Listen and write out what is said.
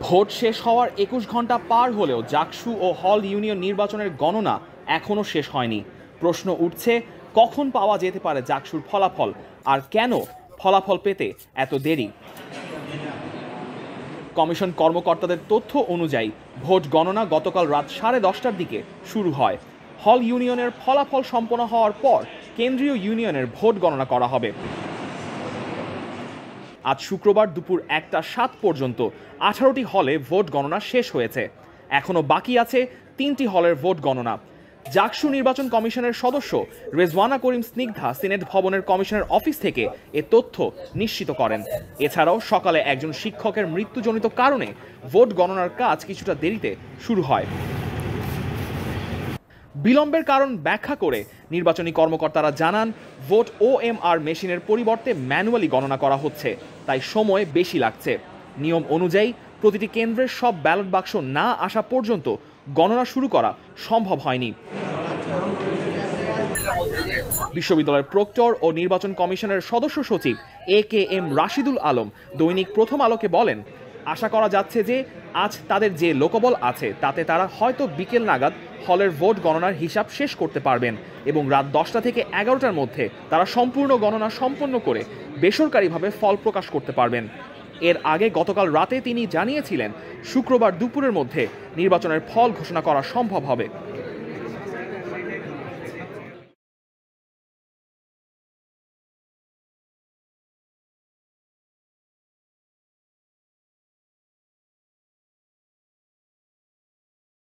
Vote শেষ হওয়ার ২১ ঘন্টা পার হলেও জাকসু ও হল ইউনিয়ন নির্বাচনের গণনা এখনও শেষ হয়নি। প্রশ্ন উঠছে, কখন পাওয়া যেতে পারে জাকসুর ফলাফল, আর কেন ফলাফল পেতে এত দেরি? কমিশন কর্মকর্তাদের তথ্য অনুযায়ী ভোট গণনা গতকাল রাত 10:30টার দিকে শুরু হয়। হল ইউনিয়নের ফলাফল সম্পন্ন হওয়ার পর কেন্দ্রীয় ইউনিয়নের ভোট গণনা করা হবে। আজ শুক্রবার দুপুর 1টা 7 পর্যন্ত 18টি হলে ভোট গণনা শেষ হয়েছে। এখনও বাকি আছে 3টি হলের ভোট গণনা। জাকসু নির্বাচন কমিশনের সদস্য রেজওয়ানা করিম স্নিগ্ধা সিনেট ভবনের কমিশনের অফিস থেকে এ তথ্য নিশ্চিত করেন। এছাড়াও সকালে একজন শিক্ষকের মৃত্যুজনিত কারণে ভোট গণনার কাজ কিছুটা দেরিতে শুরু হয়। বিলম্বের কারণ ব্যাখ্যা করে নির্বাচনী কর্মকর্তারা জানান, ভোট OMR মেশিনের পরিবর্তে ম্যানুয়ালি গণনা করা হচ্ছে, তাই সময় বেশি লাগছে। নিয়ম অনুযায়ী প্রতিটি কেন্দ্রের সব ব্যালট বাক্স না আসা পর্যন্ত গণনা শুরু করা সম্ভব হয়নি। বিশ্ববিদ্যালয়ের প্রক্টর ও নির্বাচন কমিশনের সদস্য সচিব AKM রাশিদুল আলম দৈনিক প্রথম আলোকে বলেন, আশা করা যাচ্ছে যে আজ তাদের যে লোকবল আছে তাতে তারা হয়তো বিকেল নাগাদ হলের ভোট গণনার হিসাব শেষ করতে পারবেন এবং রাত 10টা থেকে 11টার মধ্যে তারা সম্পূর্ণ গণনা সম্পন্ন করে বেসরকারিভাবে ফল প্রকাশ করতে পারবেন। এর আগে গতকাল রাতে তিনি জানিয়েছিলেন, শুক্রবার দুপুরের মধ্যে নির্বাচনের ফল ঘোষণা করা সম্ভব হবে।